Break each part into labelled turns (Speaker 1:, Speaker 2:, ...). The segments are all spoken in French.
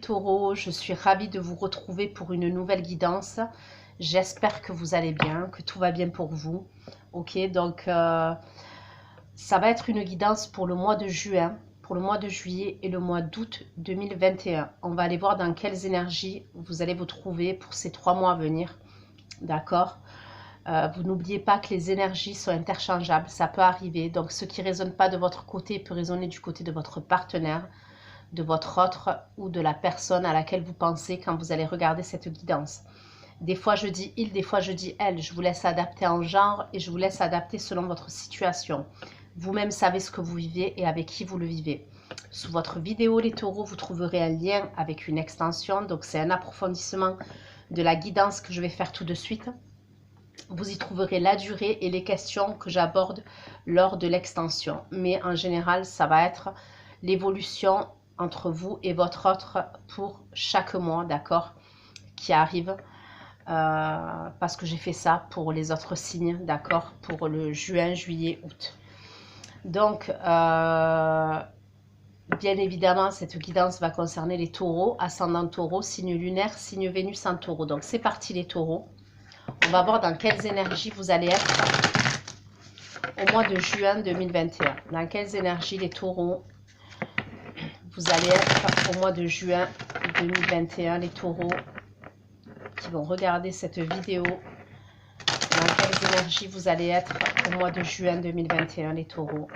Speaker 1: taureaux, je suis ravie de vous retrouver pour une nouvelle guidance. J'espère que vous allez bien, que tout va bien pour vous. Ok, donc ça va être une guidance pour le mois de juin, pour le mois de juillet et le mois d'août 2021. On va aller voir dans quelles énergies vous allez vous trouver pour ces 3 mois à venir. D'accord. Vous n'oubliez pas que les énergies sont interchangeables, ça peut arriver. Donc ce qui ne résonne pas de votre côté peut résonner du côté de votre partenaire, de votre autre ou de la personne à laquelle vous pensez quand vous allez regarder cette guidance. Des fois je dis il, des fois je dis elle. Je vous laisse adapter en genre et je vous laisse adapter selon votre situation. Vous-même savez ce que vous vivez et avec qui vous le vivez. Sous votre vidéo les taureaux, vous trouverez un lien avec une extension. Donc c'est un approfondissement de la guidance que je vais faire tout de suite. Vous y trouverez la durée et les questions que j'aborde lors de l'extension. Mais en général, ça va être l'évolution entre vous et votre autre pour chaque mois, d'accord, qui arrive. Parce que j'ai fait ça pour les autres signes, d'accord, pour le juin, juillet, août. Donc, bien évidemment, cette guidance va concerner les taureaux, ascendant taureau, signe lunaire, signe Vénus en taureau. Donc, c'est parti les taureaux. On va voir dans quelles énergies vous allez être au mois de juin 2021. Dans quelles énergies les taureaux vous allez être au mois de juin 2021, les taureaux qui vont regarder cette vidéo. Dans quelles énergies vous allez être au mois de juin 2021, les taureaux.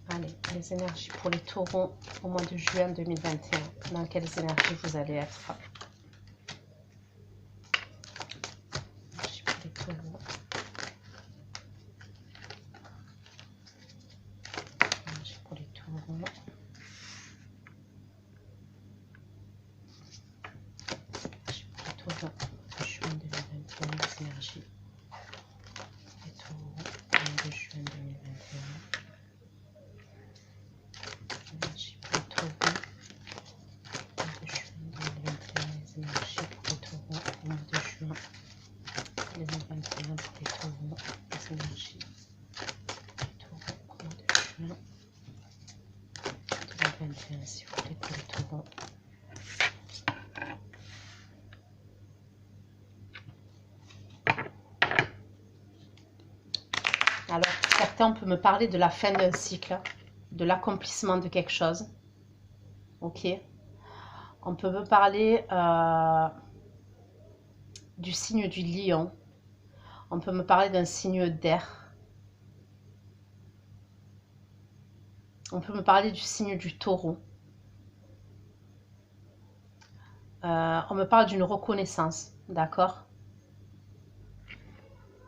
Speaker 1: Allez, les énergies pour les taureaux au mois de juin 2021. Dans quelles énergies vous allez être? Énergie pour les taureaux. Énergie pour les taureaux. Énergie pour les taureaux de juin 2021. Les énergies des taureaux au mois de juin 2021. Énergie pour les taureaux de juin 2021, les énergies pour les taureaux au mois de juin 2021 pour les taureaux, les énergies pour les taureaux au mois de juin 2021, s'il vous plaît, pour les taureaux. Alors, certains, on peut me parler de la fin d'un cycle, de l'accomplissement de quelque chose. Ok. On peut me parler du signe du lion. On peut me parler d'un signe d'air. On peut me parler du signe du taureau. On me parle d'une reconnaissance, d'accord?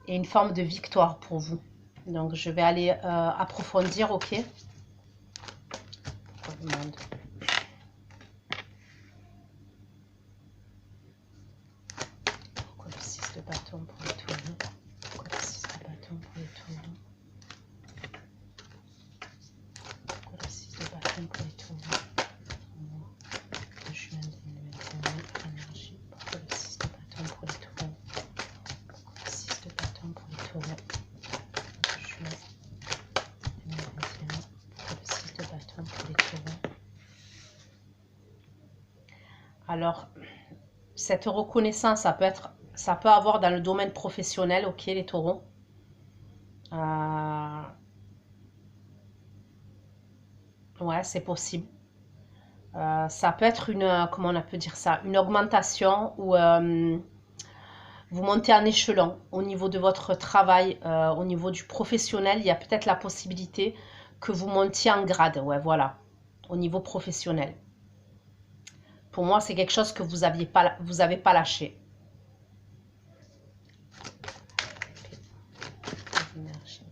Speaker 1: Et une forme de victoire pour vous. Donc, je vais aller approfondir, ok? Pourquoi le 6 de bâton pour les taureaux? Pourquoi le 6 de bâton pour les taureaux? Pourquoi le 6 de bâton pour les taureaux? De juin 2021, énergie. Pourquoi le 6 de bâton pour les taureaux? Pourquoi le 6 de bâton pour les taureaux? De juin 2021. Pourquoi le 6 de bâton pour les taureaux? Alors, cette reconnaissance, ça peut avoir dans le domaine professionnel, ok, les taureaux. Ouais, c'est possible. Ça peut être comment on peut dire ça, une augmentation ou vous montez en échelon au niveau de votre travail, au niveau du professionnel. Il y a peut-être la possibilité que vous montiez en grade, ouais, voilà, au niveau professionnel. Pour moi, c'est quelque chose que vous n'avez pas lâché. Énergie.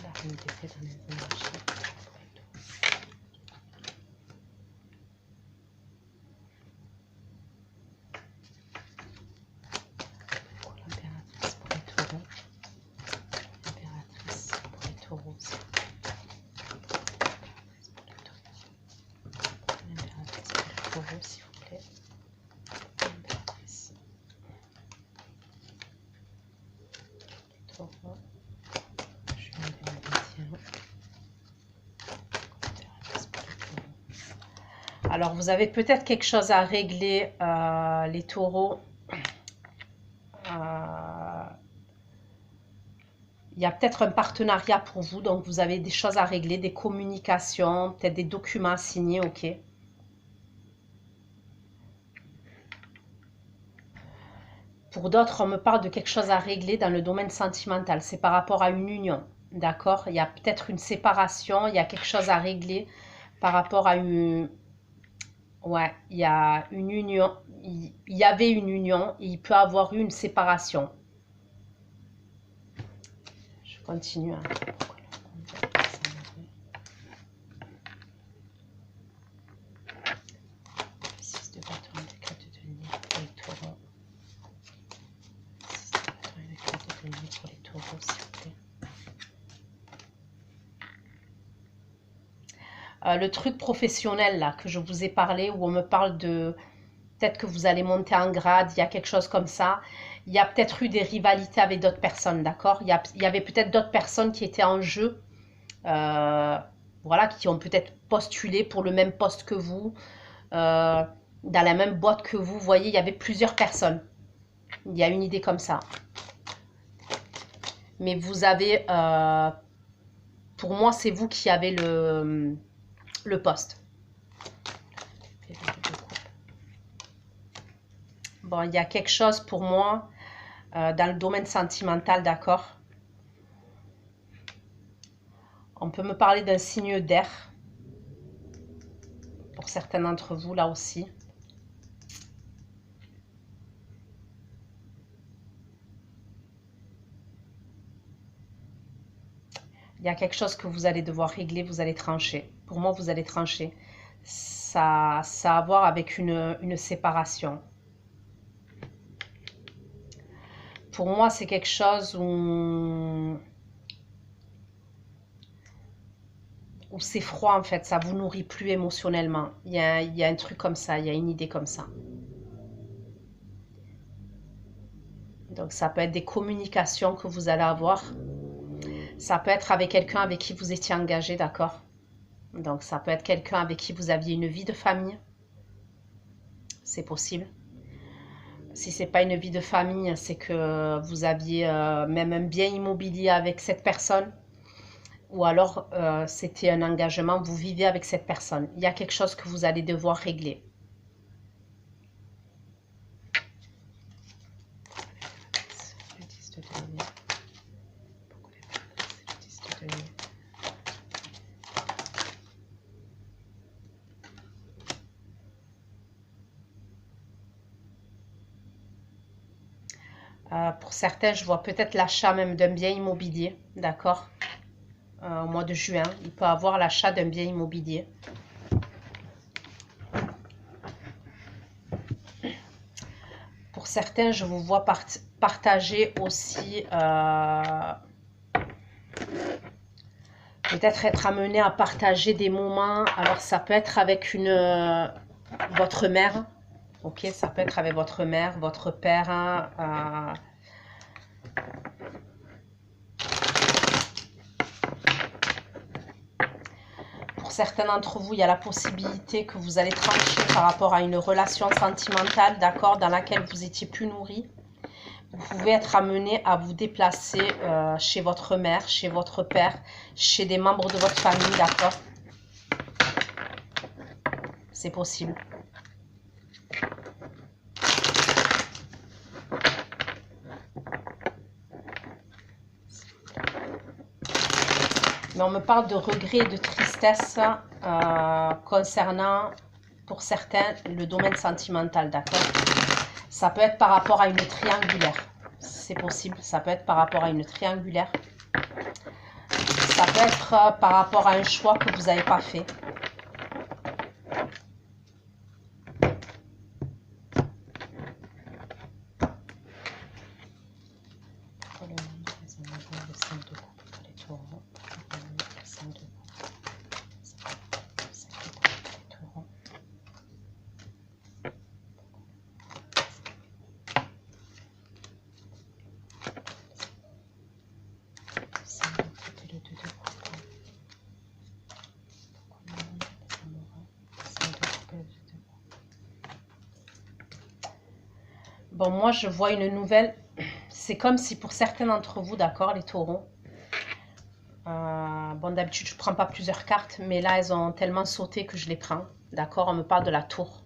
Speaker 1: La reine d'épée dans les énergies. Alors, vous avez peut-être quelque chose à régler, les taureaux. Il y a peut-être un partenariat pour vous, donc vous avez des choses à régler, des communications, peut-être des documents à signer, ok. Pour d'autres, on me parle de quelque chose à régler dans le domaine sentimental. C'est par rapport à une union, d'accord? Il y a peut-être une séparation, il y a quelque chose à régler par rapport à une... Ouais, il y a une union, il y avait une union, il peut avoir eu une séparation. Je continue. Hein. Le truc professionnel là que je vous ai parlé, où on me parle de peut-être que vous allez monter en grade, il y a quelque chose comme ça. Il y a peut-être eu des rivalités avec d'autres personnes, d'accord? Il y avait peut-être d'autres personnes qui étaient en jeu, voilà, qui ont peut-être postulé pour le même poste que vous, dans la même boîte que vous. Vous voyez, il y avait plusieurs personnes. Il y a une idée comme ça. Mais vous avez, pour moi, c'est vous qui avez le poste. Bon, il y a quelque chose pour moi dans le domaine sentimental, d'accord? On peut me parler d'un signe d'air. Pour certains d'entre vous, là aussi. Il y a quelque chose que vous allez devoir régler, vous allez trancher. Pour moi, vous allez trancher. Ça a à voir avec une séparation. Pour moi, c'est quelque chose où c'est froid, en fait. Ça vous nourrit plus émotionnellement. Il y a un truc comme ça, il y a une idée comme ça. Donc, ça peut être des communications que vous allez avoir. Ça peut être avec quelqu'un avec qui vous étiez engagé, d'accord? Donc, ça peut être quelqu'un avec qui vous aviez une vie de famille. C'est possible. Si ce n'est pas une vie de famille, c'est que vous aviez même un bien immobilier avec cette personne. Ou alors, c'était un engagement, vous vivez avec cette personne. Il y a quelque chose que vous allez devoir régler. Pour certains, je vois peut-être l'achat même d'un bien immobilier, d'accord? Au mois de juin, il peut avoir l'achat d'un bien immobilier. Pour certains, je vous vois partager aussi, peut-être être amené à partager des moments. Alors, ça peut être avec votre mère. Ok, ça peut être avec votre mère, votre père. Hein, pour certains d'entre vous, il y a la possibilité que vous allez trancher par rapport à une relation sentimentale, d'accord, dans laquelle vous étiez plus nourri. Vous pouvez être amené à vous déplacer chez votre mère, chez votre père, chez des membres de votre famille, d'accord? C'est possible. Mais on me parle de regrets et de tristesse concernant, pour certains, le domaine sentimental, d'accord? Ça peut être par rapport à une triangulaire. C'est possible, ça peut être par rapport à une triangulaire. Ça peut être par rapport à un choix que vous n'avez pas fait. Bon, moi, je vois une nouvelle. C'est comme si pour certains d'entre vous, d'accord, les taureaux. Bon, d'habitude, je ne prends pas plusieurs cartes, mais là, elles ont tellement sauté que je les prends. D'accord, on me parle de la tour.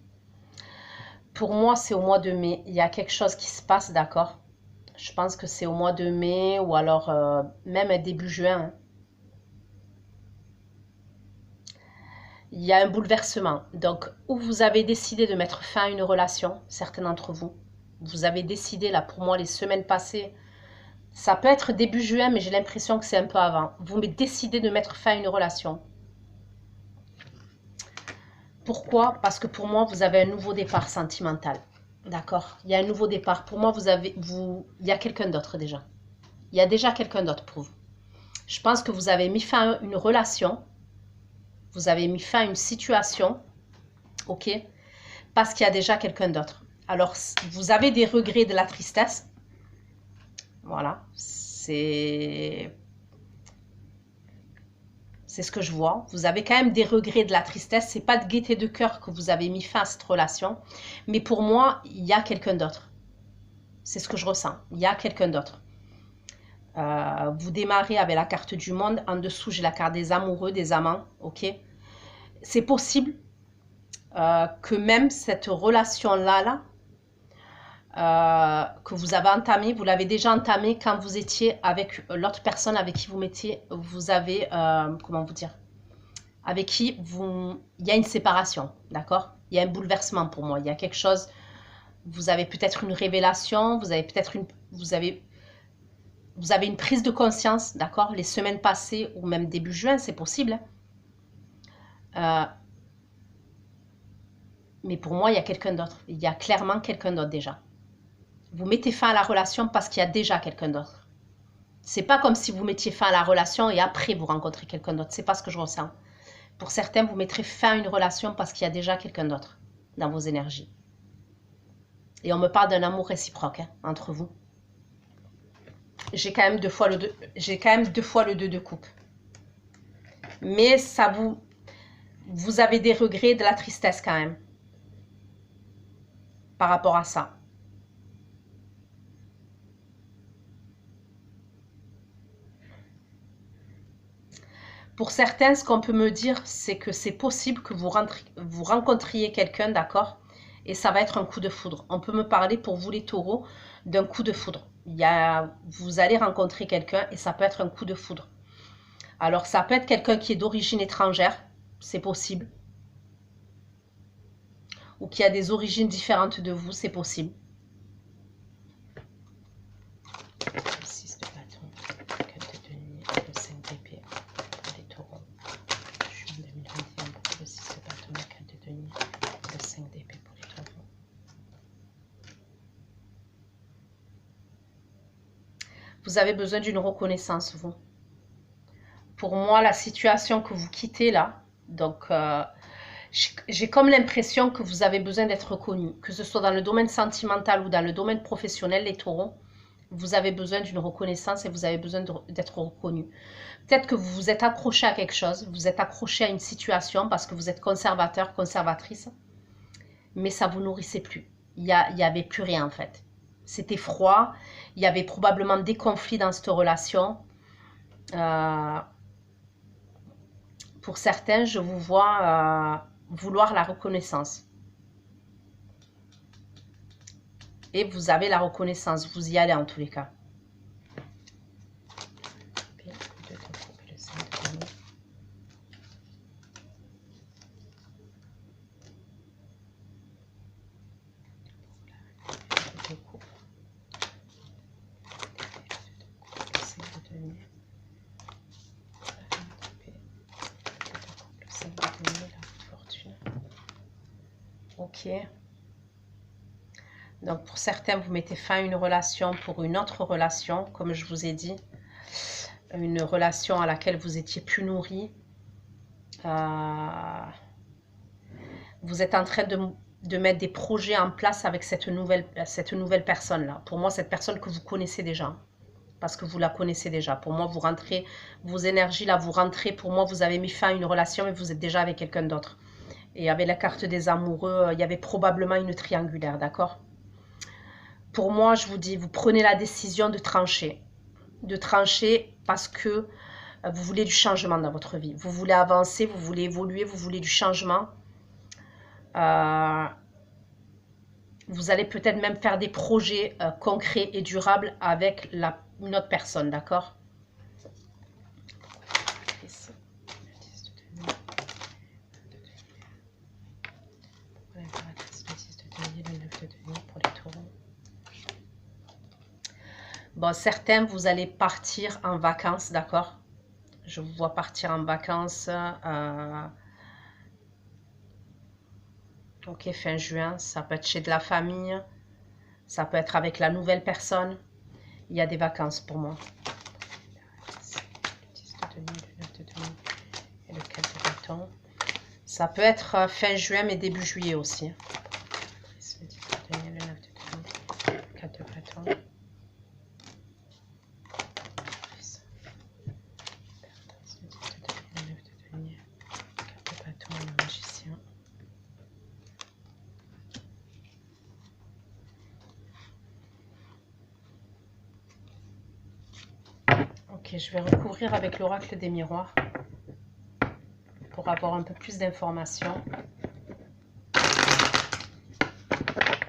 Speaker 1: Pour moi, c'est au mois de mai. Il y a quelque chose qui se passe, d'accord. Je pense que c'est au mois de mai ou alors même début juin, hein. Il y a un bouleversement. Donc, où vous avez décidé de mettre fin à une relation, certains d'entre vous, vous avez décidé, là, pour moi, les semaines passées, ça peut être début juin, mais j'ai l'impression que c'est un peu avant. Vous décidez de mettre fin à une relation. Pourquoi? Parce que pour moi, vous avez un nouveau départ sentimental. D'accord? Il y a un nouveau départ. Pour moi, il y a quelqu'un d'autre déjà. Il y a déjà quelqu'un d'autre pour vous. Je pense que vous avez mis fin à une relation. Vous avez mis fin à une situation. Ok? Parce qu'il y a déjà quelqu'un d'autre. Alors, vous avez des regrets, de la tristesse. Voilà. C'est ce que je vois. Vous avez quand même des regrets, de la tristesse. C'est pas de gaieté de cœur que vous avez mis fin à cette relation. Mais pour moi, il y a quelqu'un d'autre. C'est ce que je ressens. Il y a quelqu'un d'autre. Vous démarrez avec la carte du monde. En dessous, j'ai la carte des amoureux, des amants. Ok? C'est possible que même cette relation-là, que vous avez entamée, vous l'avez déjà entamée quand vous étiez avec l'autre personne avec qui vous avez, comment vous dire, avec qui il y a une séparation, d'accord? Il y a un bouleversement pour moi. Il y a quelque chose, vous avez peut-être une révélation, vous avez une prise de conscience, d'accord? Les semaines passées ou même début juin, c'est possible. Mais pour moi, il y a quelqu'un d'autre. Il y a clairement quelqu'un d'autre déjà. Vous mettez fin à la relation parce qu'il y a déjà quelqu'un d'autre. C'est pas comme si vous mettiez fin à la relation et après vous rencontrez quelqu'un d'autre. C'est pas ce que je ressens. Pour certains, vous mettrez fin à une relation parce qu'il y a déjà quelqu'un d'autre dans vos énergies. Et on me parle d'un amour réciproque, hein, entre vous. J'ai quand même deux fois le 2 de coupe. Mais ça vous avez des regrets, de la tristesse quand même par rapport à ça. Pour certains, ce qu'on peut me dire, c'est que c'est possible que vous rencontriez quelqu'un, d'accord? Et ça va être un coup de foudre. On peut me parler, pour vous les taureaux, d'un coup de foudre. Vous allez rencontrer quelqu'un et ça peut être un coup de foudre. Alors, ça peut être quelqu'un qui est d'origine étrangère, c'est possible. Ou qui a des origines différentes de vous, c'est possible. 6 de bâton, 4 de denier, le 5 d'épée, les taureaux. Juin 2021 pour le 6 de bâton, le 4 de denier, le 5 d'épée pour les taureaux. Vous avez besoin d'une reconnaissance, vous. Pour moi, la situation que vous quittez là, donc j'ai comme l'impression que vous avez besoin d'être reconnu, que ce soit dans le domaine sentimental ou dans le domaine professionnel, les taureaux, vous avez besoin d'une reconnaissance et vous avez besoin d'être reconnu. Peut-être que vous vous êtes accroché à quelque chose, vous êtes accroché à une situation parce que vous êtes conservateur, conservatrice, mais ça ne vous nourrissait plus. Il n'y avait plus rien en fait. C'était froid, il y avait probablement des conflits dans cette relation. Pour certains, je vous vois vouloir la reconnaissance. Et vous avez la reconnaissance, vous y allez en tous les cas. Ok. Donc, pour certains, vous mettez fin à une relation pour une autre relation, comme je vous ai dit. Une relation à laquelle vous étiez plus nourri. Vous êtes en train de mettre des projets en place avec cette nouvelle personne-là. Pour moi, cette personne que vous connaissez déjà. Parce que vous la connaissez déjà. Pour moi, vous rentrez, vos énergies là, vous rentrez. Pour moi, vous avez mis fin à une relation, mais vous êtes déjà avec quelqu'un d'autre. Et avec la carte des amoureux, il y avait probablement une triangulaire, d'accord? pour moi, je vous dis, vous prenez la décision de trancher. De trancher parce que vous voulez du changement dans votre vie. Vous voulez avancer, vous voulez évoluer, vous voulez du changement. Vous allez peut-être même faire des projets concrets et durables avec une autre personne, d'accord? Bon, certains, vous allez partir en vacances, d'accord? Je vous vois partir en vacances. Ok, fin juin. Ça peut être chez de la famille. Ça peut être avec la nouvelle personne. Il y a des vacances pour moi. Et le 4 de bâton. Ça peut être fin juin, mais début juillet aussi. Le 9 de denier, le 4 de bâton. Ok, je vais recouvrir avec l'oracle des miroirs pour avoir un peu plus d'informations.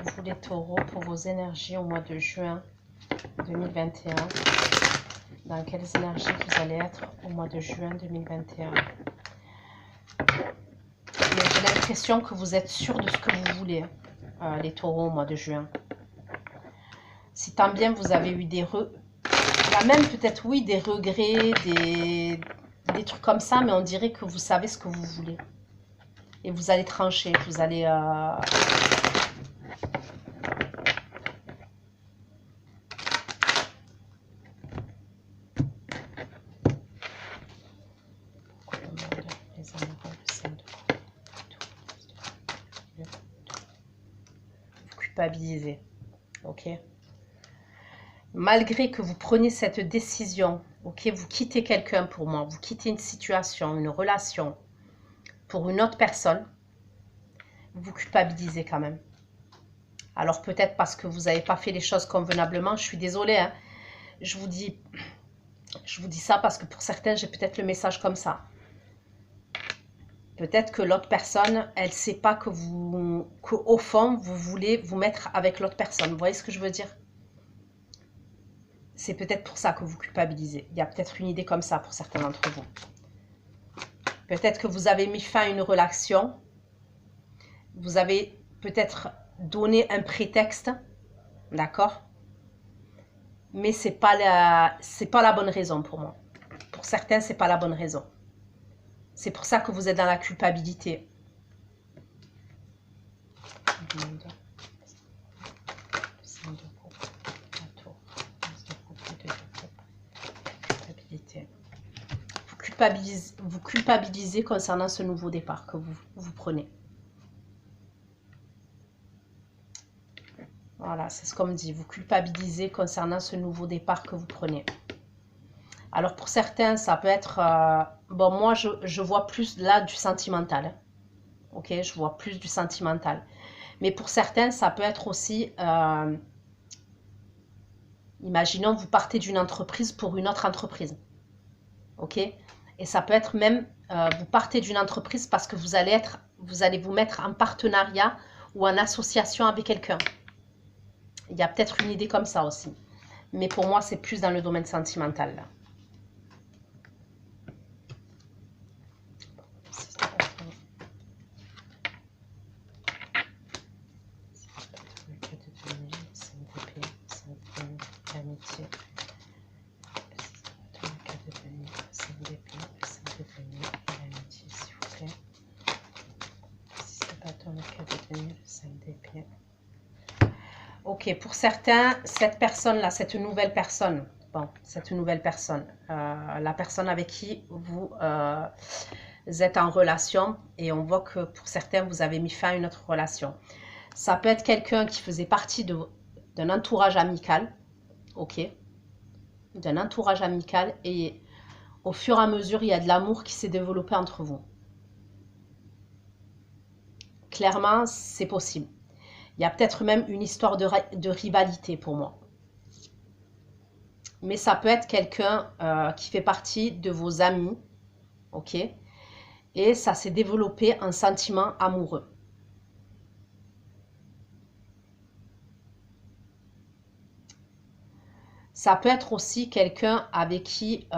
Speaker 1: Vous les taureaux, pour vos énergies au mois de juin 2021. Dans quelles énergies vous allez être au mois de juin 2021? J'ai l'impression que vous êtes sûr de ce que vous voulez, les taureaux au mois de juin. Si tant bien vous avez eu des même peut-être oui, des regrets, des trucs comme ça, mais on dirait que vous savez ce que vous voulez. Et vous allez trancher, vous allez... Vous culpabilisez, ok? Malgré que vous preniez cette décision, ok, vous quittez quelqu'un pour moi, vous quittez une situation, une relation pour une autre personne, vous culpabilisez quand même. Alors peut-être parce que vous n'avez pas fait les choses convenablement, je suis désolée, hein. Je vous dis ça parce que pour certains, j'ai peut-être le message comme ça. Peut-être que l'autre personne, elle ne sait pas qu'au fond, vous voulez vous mettre avec l'autre personne. Vous voyez ce que je veux dire? C'est peut-être pour ça que vous culpabilisez. Il y a peut-être une idée comme ça pour certains d'entre vous. Peut-être que vous avez mis fin à une relation. Vous avez peut-être donné un prétexte. D'accord? Mais ce n'est pas la bonne raison pour moi. Pour certains, ce n'est pas la bonne raison. C'est pour ça que vous êtes dans la culpabilité. Vous culpabilisez concernant ce nouveau départ que vous prenez. Voilà, c'est ce qu'on me dit. Vous culpabilisez concernant ce nouveau départ que vous prenez. Alors pour certains, ça peut être... bon, moi, je vois plus là du sentimental. Hein. Ok, je vois plus du sentimental. Mais pour certains, ça peut être aussi... imaginons, vous partez d'une entreprise pour une autre entreprise. Ok? Et ça peut être même, vous partez d'une entreprise parce que vous allez vous mettre en partenariat ou en association avec quelqu'un. Il y a peut-être une idée comme ça aussi. Mais pour moi, c'est plus dans le domaine sentimental. Là. Ok, pour certains, cette personne-là, cette nouvelle personne, la personne avec qui vous êtes en relation, et on voit que pour certains, vous avez mis fin à une autre relation. Ça peut être quelqu'un qui faisait partie d'un entourage amical, ok, d'un entourage amical, et au fur et à mesure, il y a de l'amour qui s'est développé entre vous. Clairement, c'est possible. Il y a peut-être même une histoire de rivalité pour moi. Mais ça peut être quelqu'un qui fait partie de vos amis, ok? Et ça s'est développé un sentiment amoureux. Ça peut être aussi quelqu'un avec qui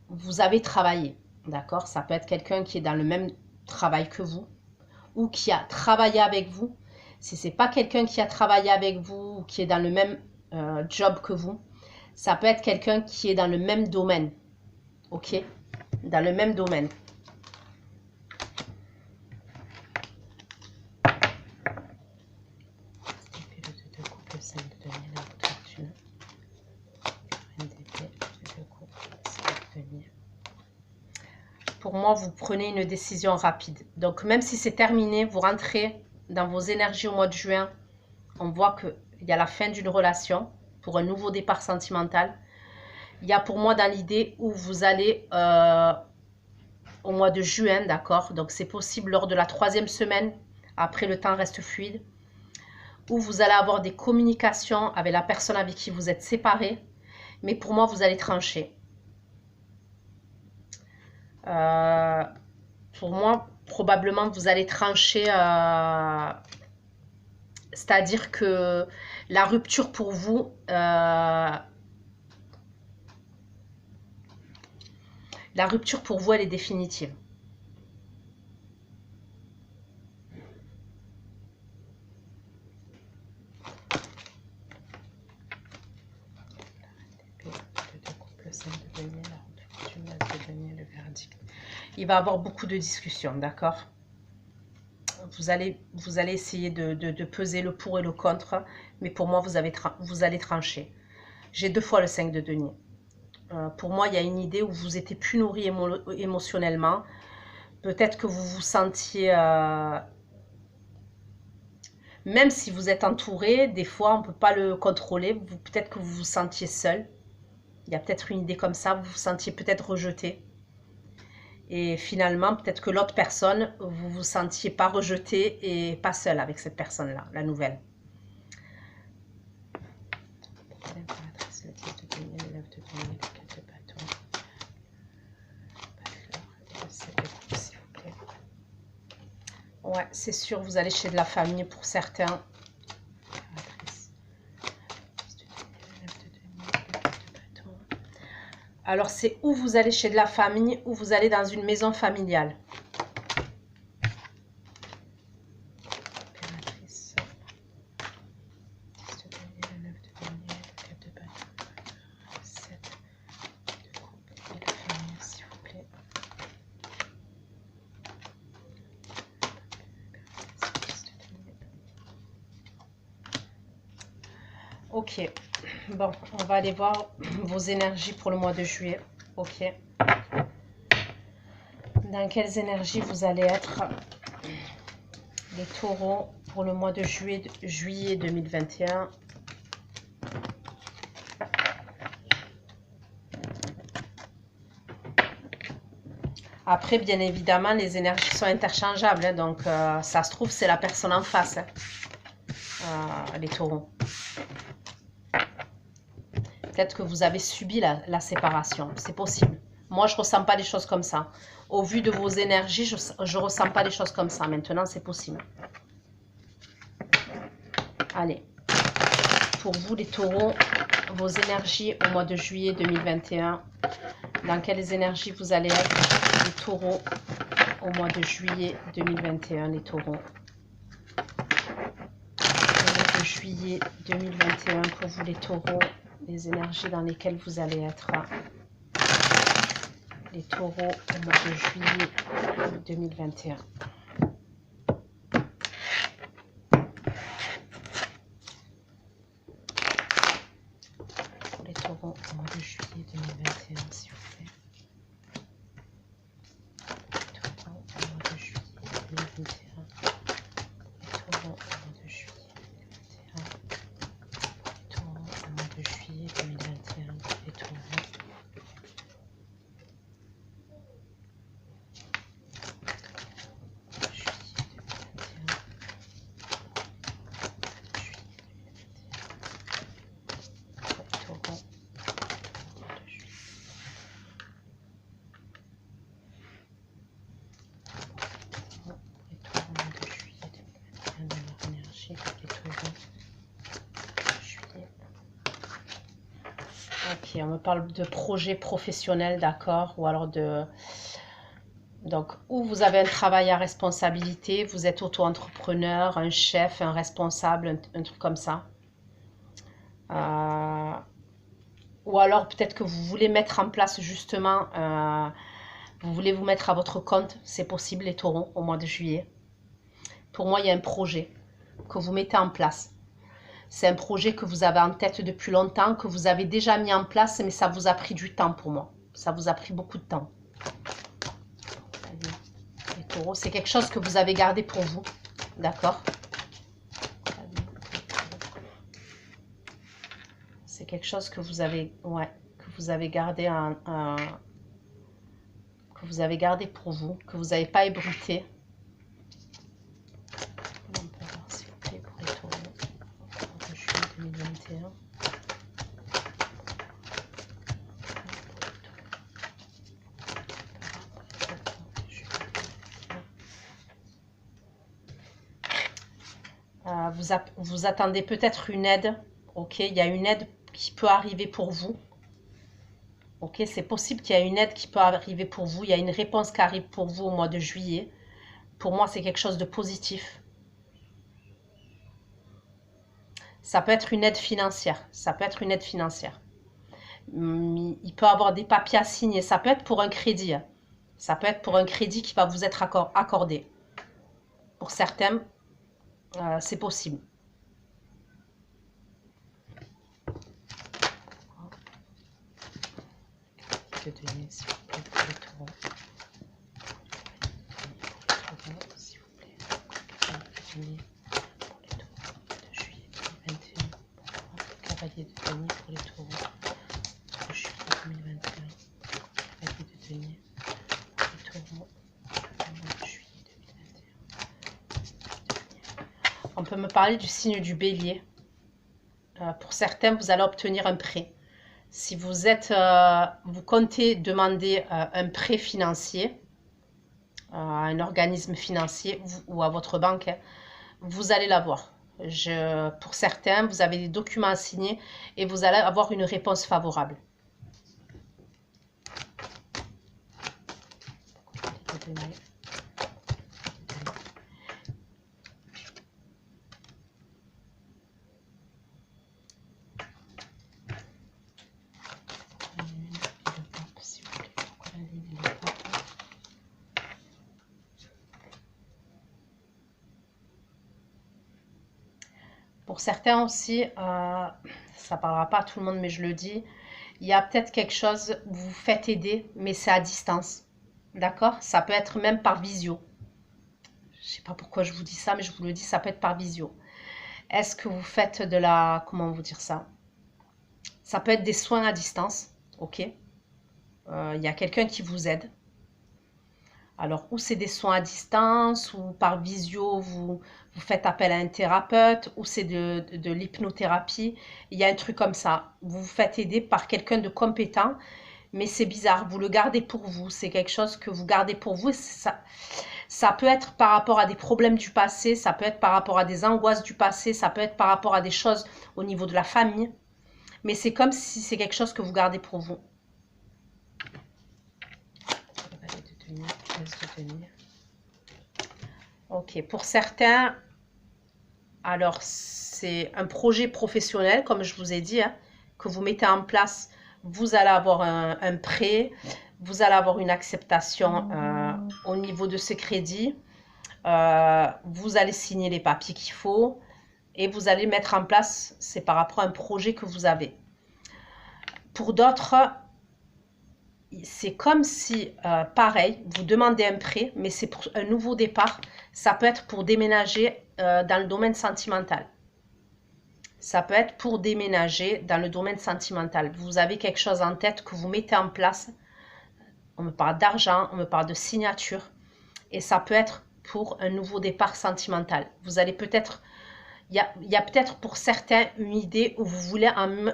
Speaker 1: vous avez travaillé, d'accord? Ça peut être quelqu'un qui est dans le même travail que vous ou qui a travaillé avec vous. Si ce n'est pas quelqu'un qui a travaillé avec vous ou qui est dans le même job que vous, ça peut être quelqu'un qui est dans le même domaine, ok? Dans le même domaine. Pour moi, vous prenez une décision rapide. Donc, même si c'est terminé, vous rentrez dans vos énergies au mois de juin. On voit qu'il y a la fin d'une relation pour un nouveau départ sentimental. Il y a pour moi dans l'idée où vous allez au mois de juin, d'accord? Donc, c'est possible lors de la 3e semaine. Après, le temps reste fluide. Où vous allez avoir des communications avec la personne avec qui vous êtes séparés. Mais pour moi, vous allez trancher. Pour moi, probablement, vous allez trancher, c'est-à-dire que la rupture pour vous, elle est définitive. Il va y avoir beaucoup de discussions, d'accord? Vous allez essayer de peser le pour et le contre, mais pour moi, vous allez trancher. J'ai 2 fois le 5 de denier. Pour moi, il y a une idée où vous n'étiez plus nourri émotionnellement. Peut-être que vous vous sentiez... même si vous êtes entouré, des fois, on ne peut pas le contrôler. Peut-être que vous vous sentiez seul. Il y a peut-être une idée comme ça. Vous vous sentiez peut-être rejeté. Et finalement, peut-être que l'autre personne, vous vous sentiez pas rejeté et pas seul avec cette personne-là, la nouvelle. Ouais, c'est sûr, vous allez chez de la famille pour certains. Alors, c'est où vous allez chez de la famille ou vous allez dans une maison familiale. Ok, bon, on va aller voir vos énergies pour le mois de juillet. Ok. Dans quelles énergies vous allez être, les taureaux, pour le mois de juillet 2021. Après, bien évidemment, les énergies sont interchangeables. Hein, donc, ça se trouve, c'est la personne en face, hein, les taureaux. Peut-être que vous avez subi la séparation. C'est possible. Moi, je ne ressens pas les choses comme ça. Au vu de vos énergies, je ne ressens pas les choses comme ça. Maintenant, c'est possible. Allez. Pour vous, les taureaux, vos énergies au mois de juillet 2021. Dans quelles énergies vous allez être, les taureaux, au mois de juillet 2021, les taureaux. Au mois de juillet 2021, pour vous, les taureaux, les énergies dans lesquelles vous allez être, les taureaux, au mois de juillet 2021. Pour les taureaux, au mois de juillet 2021, s'il vous plaît. Taureaux, au mois de juillet 2021. Les taureaux, au mois de juillet 2021. Les taureaux, au mois de juillet 2021. Les taureaux. Ok, on me parle de projet professionnel, d'accord, ou alors de... Donc, où vous avez un travail à responsabilité, vous êtes auto-entrepreneur, un chef, un responsable, un truc comme ça. Euh, ou alors peut-être que vous voulez mettre en place justement, vous voulez vous mettre à votre compte, c'est possible les taureaux au mois de juillet. Pour moi, il y a un projet que vous mettez en place. C'est un projet que vous avez en tête depuis longtemps, que vous avez déjà mis en place, mais ça vous a pris du temps pour moi. Ça vous a pris beaucoup de temps. Les taureaux, c'est quelque chose que vous avez gardé pour vous. D'accord? C'est quelque chose que vous avez, ouais, que vous avez gardé que vous avez gardé pour vous, que vous n'avez pas ébruité. On peut voir s'il vous plaît pour les taureaux de juillet 2021. Vous attendez peut-être une aide, ok? Il y a une aide qui peut arriver pour vous, ok? C'est possible qu'il y ait une aide qui peut arriver pour vous, il y a une réponse qui arrive pour vous au mois de juillet. Pour moi, c'est quelque chose de positif. Ça peut être une aide financière, ça peut être une aide financière. Il peut avoir des papiers à signer, ça peut être pour un crédit. Ça peut être pour un crédit qui va vous être accordé. Pour certains, c'est possible. Que donner, s'il vous plaît, pour les taureaux. S'il vous plaît, que donner pour les taureaux de juillet 2021. Cavalier de denier pour les taureaux de juillet 2021. Cavalier de denier pour les taureaux de juillet 2021. On peut me parler du signe du bélier. Pour certains, vous allez obtenir un prêt. Si vous êtes, vous comptez demander un prêt financier à un organisme financier ou à votre banque, hein, vous allez l'avoir. Pour certains, vous avez des documents à signer et vous allez avoir une réponse favorable. Pour certains aussi, ça ne parlera pas à tout le monde, mais je le dis, il y a peut-être quelque chose, vous vous faites aider, mais c'est à distance. D'accord? Ça peut être même par visio. Je ne sais pas pourquoi je vous dis ça, mais je vous le dis, ça peut être par visio. Est-ce que vous faites de la... Comment vous dire ça? Ça peut être des soins à distance, ok? Il y a quelqu'un qui vous aide. Alors, ou c'est des soins à distance, ou par visio, vous faites appel à un thérapeute, ou c'est de l'hypnothérapie. Il y a un truc comme ça. Vous vous faites aider par quelqu'un de compétent, mais c'est bizarre. Vous le gardez pour vous. C'est quelque chose que vous gardez pour vous. Ça peut être par rapport à des problèmes du passé, ça peut être par rapport à des angoisses du passé, ça peut être par rapport à des choses au niveau de la famille. Mais c'est comme si c'est quelque chose que vous gardez pour vous. Ok, pour certains, alors c'est un projet professionnel, comme je vous ai dit, hein, que vous mettez en place. Vous allez avoir un prêt, vous allez avoir une acceptation au niveau de ce crédit. Vous allez signer les papiers qu'il faut et vous allez mettre en place, c'est par rapport à un projet que vous avez. Pour d'autres, c'est comme si, pareil, vous demandez un prêt, mais c'est pour un nouveau départ. Ça peut être pour déménager dans le domaine sentimental. Ça peut être pour déménager dans le domaine sentimental. Vous avez quelque chose en tête que vous mettez en place. On me parle d'argent, on me parle de signature. Et ça peut être pour un nouveau départ sentimental. Vous allez peut-être... Il y a peut-être pour certains une idée où vous voulez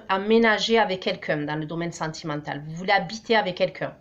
Speaker 1: emménager avec quelqu'un dans le domaine sentimental. Vous voulez habiter avec quelqu'un.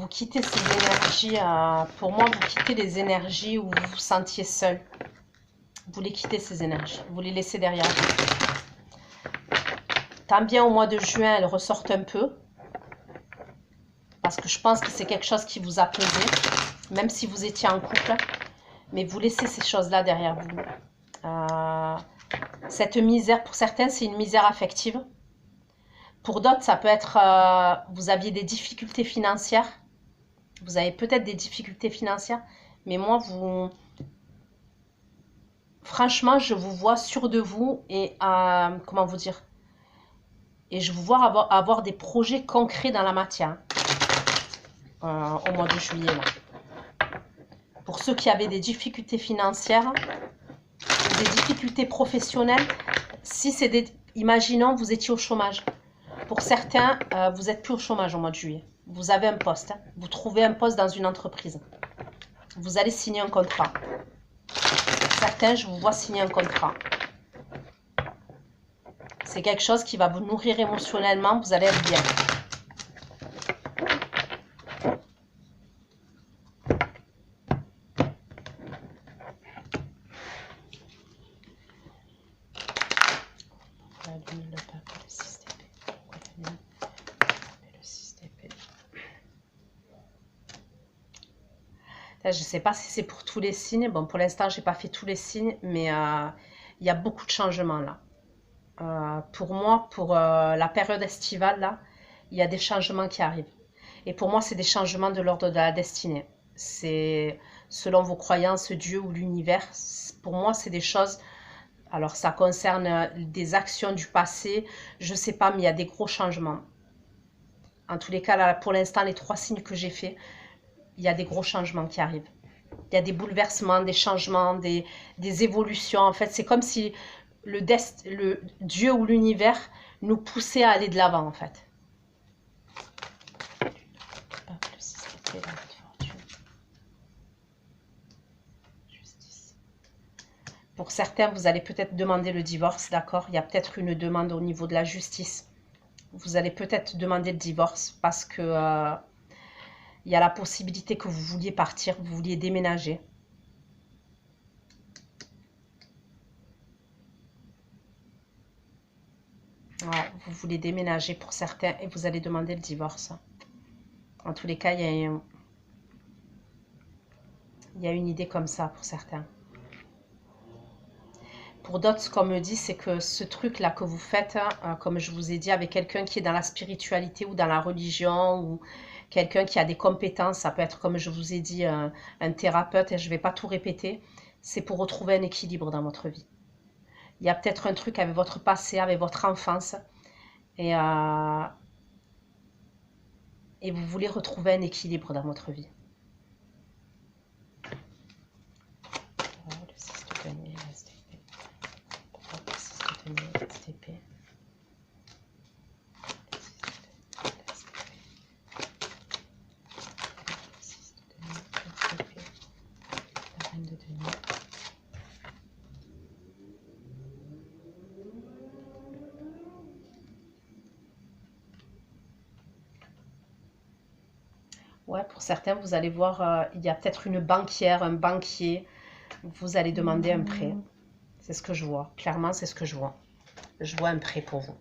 Speaker 1: quittez ces énergies, pour moi, vous quittez les énergies où vous vous sentiez seul. Vous les quittez, ces énergies. Vous les laissez derrière vous. Tant bien au mois de juin, elles ressortent un peu. Parce que je pense que c'est quelque chose qui vous a pesé. Même si vous étiez en couple. Mais vous laissez ces choses-là derrière vous. Cette misère, pour certains, c'est une misère affective. Pour d'autres, ça peut être... vous aviez des difficultés financières. Vous avez peut-être des difficultés financières. Mais moi, vous... Franchement, je vous vois sûr de vous et... comment vous dire? Et je vous vois avoir des projets concrets dans la matière. Au mois de juillet, là. Pour ceux qui avaient des difficultés financières, des difficultés professionnelles, si c'est des... Imaginons, vous étiez au chômage. Pour certains, vous n'êtes plus au chômage au mois de juillet. Vous avez un poste. Vous trouvez un poste dans une entreprise. Vous allez signer un contrat. Certains, je vous vois signer un contrat. C'est quelque chose qui va vous nourrir émotionnellement. Vous allez être bien. Je ne sais pas si c'est pour tous les signes. Bon, pour l'instant, je n'ai pas fait tous les signes, mais il y a beaucoup de changements là. Pour moi, pour la période estivale, là, il y a des changements qui arrivent. Et pour moi, c'est des changements de l'ordre de la destinée. C'est selon vos croyances, Dieu ou l'univers. Pour moi, c'est des choses... Alors, ça concerne des actions du passé. Je ne sais pas, mais il y a des gros changements. En tous les cas, là, pour l'instant, les 3 signes que j'ai faits, il y a des gros changements qui arrivent. Il y a des bouleversements, des changements, des évolutions. En fait, c'est comme si le Dieu ou l'univers nous poussait à aller de l'avant, en fait. Pour certains, vous allez peut-être demander le divorce, d'accord? Il y a peut-être une demande au niveau de la justice. Vous allez peut-être demander le divorce parce que il y a la possibilité que vous vouliez partir, vous vouliez déménager. Ouais, vous voulez déménager pour certains et vous allez demander le divorce. En tous les cas, il y a une idée comme ça pour certains. Pour d'autres, ce qu'on me dit, c'est que ce truc-là que vous faites, comme je vous ai dit, avec quelqu'un qui est dans la spiritualité ou dans la religion, ou quelqu'un qui a des compétences, ça peut être, comme je vous ai dit, un thérapeute, et je ne vais pas tout répéter, c'est pour retrouver un équilibre dans votre vie. Il y a peut-être un truc avec votre passé, avec votre enfance, et vous voulez retrouver un équilibre dans votre vie. Ouais, pour certains, vous allez voir, il y a peut-être une banquière, un banquier. Vous allez demander un prêt. C'est ce que je vois. Clairement, c'est ce que je vois. Je vois un prêt pour vous.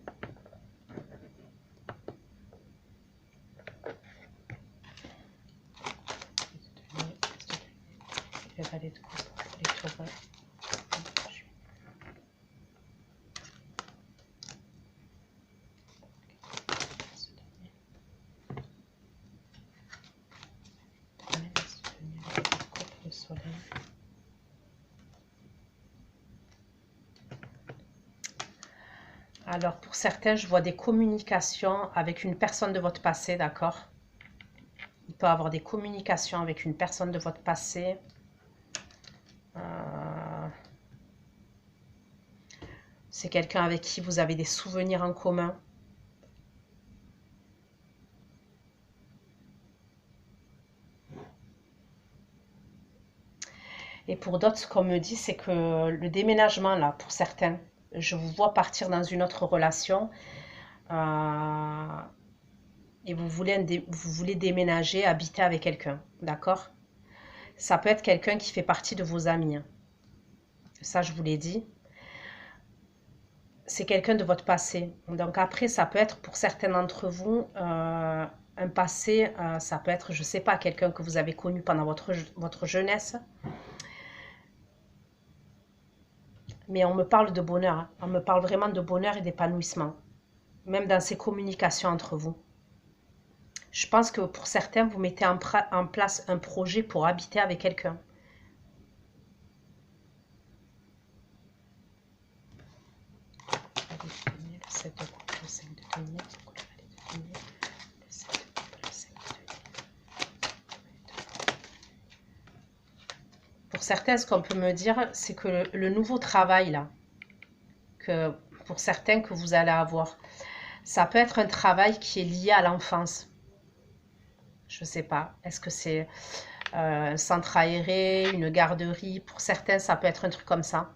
Speaker 1: Alors, pour certains, je vois des communications avec une personne de votre passé, d'accord? Il peut y avoir des communications avec une personne de votre passé. C'est quelqu'un avec qui vous avez des souvenirs en commun. Et pour d'autres, ce qu'on me dit, c'est que le déménagement, là, pour certains, je vous vois partir dans une autre relation. et vous voulez déménager, habiter avec quelqu'un, d'accord? Ça peut être quelqu'un qui fait partie de vos amis, hein. Ça, je vous l'ai dit. C'est quelqu'un de votre passé. Donc après, ça peut être pour certains d'entre vous, un passé, ça peut être, je ne sais pas, quelqu'un que vous avez connu pendant votre jeunesse. Mais on me parle de bonheur, hein. On me parle vraiment de bonheur et d'épanouissement, même dans ces communications entre vous. Je pense que pour certains, vous mettez en place un projet pour habiter avec quelqu'un. Pour certains, ce qu'on peut me dire, c'est que le nouveau travail, là, que pour certains que vous allez avoir, ça peut être un travail qui est lié à l'enfance. Je ne sais pas. Est-ce que c'est un centre aéré, une garderie? Pour certains, ça peut être un truc comme ça.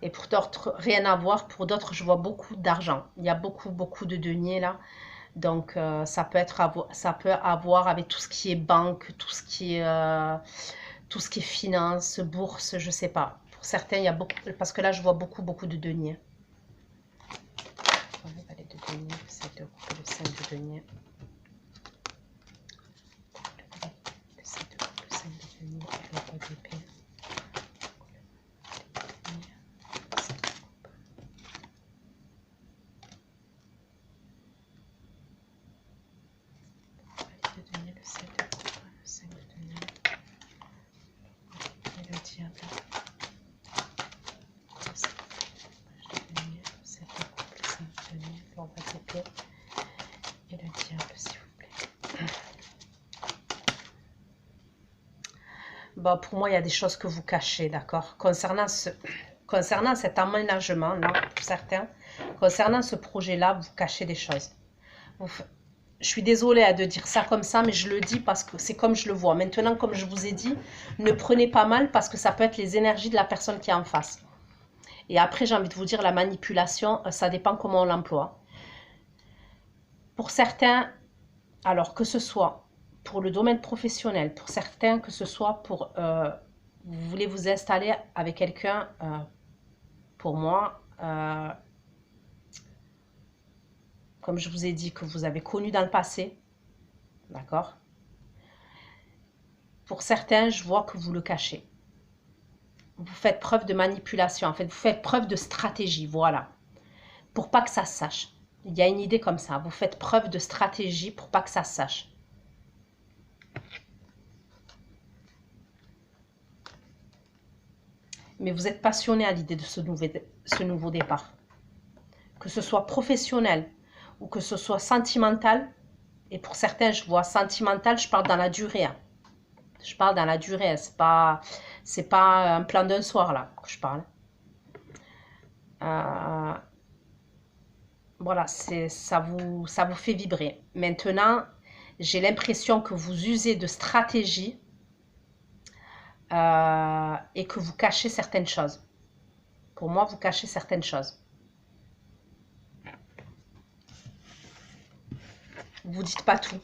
Speaker 1: Et pour d'autres, rien à voir. Pour d'autres, je vois beaucoup d'argent. Il y a beaucoup de deniers là. Donc, ça peut avoir avec tout ce qui est banque, tout ce qui est finance, bourse, je sais pas. Pour certains, il y a beaucoup, parce que là, je vois beaucoup de deniers. Le valet de denier, c'est le 5 de denier. Le 5 de denier et le roi d'épée. Et le diable, s'il vous plaît. Bon, pour moi, il y a des choses que vous cachez, d'accord? Concernant cet aménagement, là, pour certains, concernant ce projet-là, vous cachez des choses. Je suis désolée de dire ça comme ça, mais je le dis parce que c'est comme je le vois. Maintenant, comme je vous ai dit, ne prenez pas mal parce que ça peut être les énergies de la personne qui est en face. Et après, j'ai envie de vous dire, la manipulation, ça dépend comment on l'emploie. Pour certains, alors que ce soit pour le domaine professionnel, pour certains, que ce soit pour... vous voulez vous installer avec quelqu'un, pour moi, comme je vous ai dit, que vous avez connu dans le passé, d'accord? Pour certains, je vois que vous le cachez. Vous faites preuve de manipulation, en fait, vous faites preuve de stratégie, voilà, pour pas que ça se sache. Il y a une idée comme ça, vous faites preuve de stratégie pour pas que ça se sache. Mais vous êtes passionné à l'idée de ce nouveau départ. Que ce soit professionnel ou que ce soit sentimental, et pour certains, je vois sentimental, je parle dans la durée, hein. Je parle dans la durée, c'est pas un plan d'un soir là que je parle. Voilà, ça vous fait vibrer. Maintenant, j'ai l'impression que vous usez de stratégie et que vous cachez certaines choses. Pour moi, vous cachez certaines choses. Vous dites pas tout.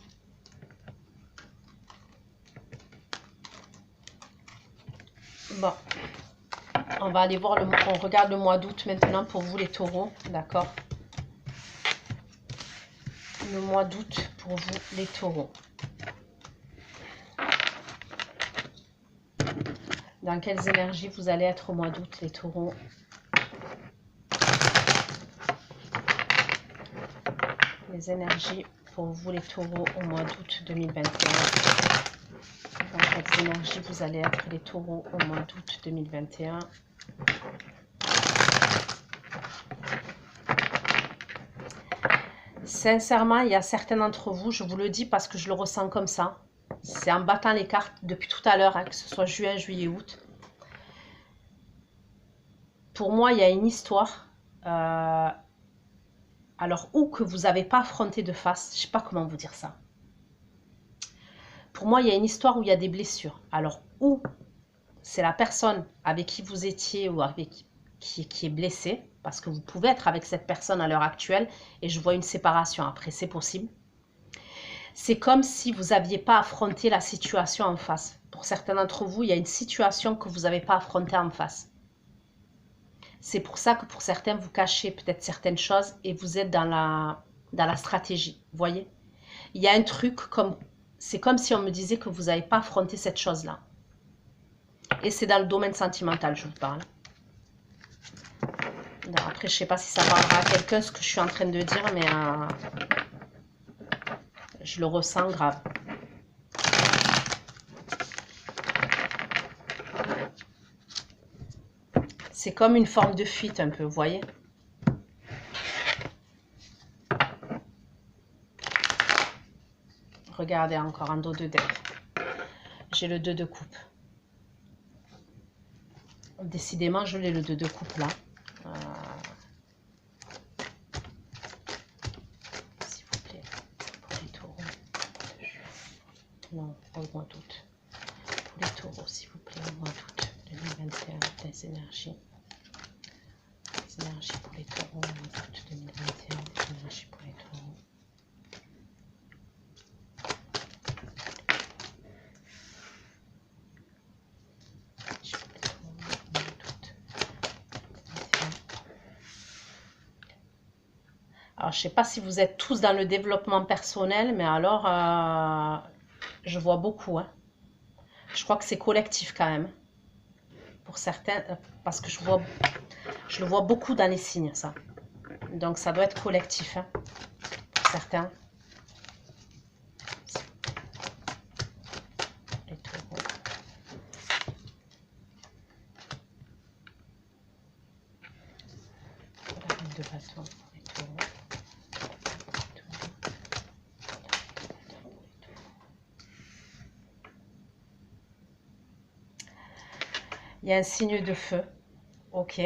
Speaker 1: Bon, on va aller voir, on regarde le mois d'août maintenant pour vous les taureaux, d'accord? Le mois d'août pour vous les taureaux. Dans quelles énergies vous allez être au mois d'août les taureaux? Les énergies pour vous les taureaux au mois d'août 2021. Dans quelles énergies vous allez être les taureaux au mois d'août 2021? Sincèrement, il y a certains d'entre vous, je vous le dis parce que je le ressens comme ça. C'est en battant les cartes depuis tout à l'heure, hein, que ce soit juin, juillet, août. Pour moi, il y a une histoire. Alors, ou que vous n'avez pas affronté de face, je ne sais pas comment vous dire ça. Pour moi, il y a une histoire où il y a des blessures. Alors, ou c'est la personne avec qui vous étiez ou avec qui est blessé, parce que vous pouvez être avec cette personne à l'heure actuelle, et je vois une séparation après, c'est possible. C'est comme si vous n'aviez pas affronté la situation en face. Pour certains d'entre vous, il y a une situation que vous n'avez pas affrontée en face. C'est pour ça que pour certains, vous cachez peut-être certaines choses et vous êtes dans la stratégie, vous voyez. Il y a un truc comme... C'est comme si on me disait que vous n'avez pas affronté cette chose-là. Et c'est dans le domaine sentimental, je vous parle. Non, après, je ne sais pas si ça parlera à quelqu'un ce que je suis en train de dire, mais je le ressens grave. C'est comme une forme de fuite un peu, vous voyez. Regardez encore un dos de deck. J'ai le 2 de coupe. Décidément, je l'ai le 2 de coupe là. S'il vous plaît, pour les taureaux. Non, au mois d'août. Pour les taureaux, s'il vous plaît, au mois d'août 2021, des énergies. Des énergies pour les taureaux, au mois d'août 2021, des énergies pour les taureaux. Alors, je ne sais pas si vous êtes tous dans le développement personnel, mais alors, je vois beaucoup. Hein. Je crois que c'est collectif quand même. Pour certains, parce que je le vois beaucoup dans les signes, ça. Donc, ça doit être collectif, hein, pour certains. Les taureaux. La reine de bâton pour les taureaux. Il y a un signe de feu. Ok.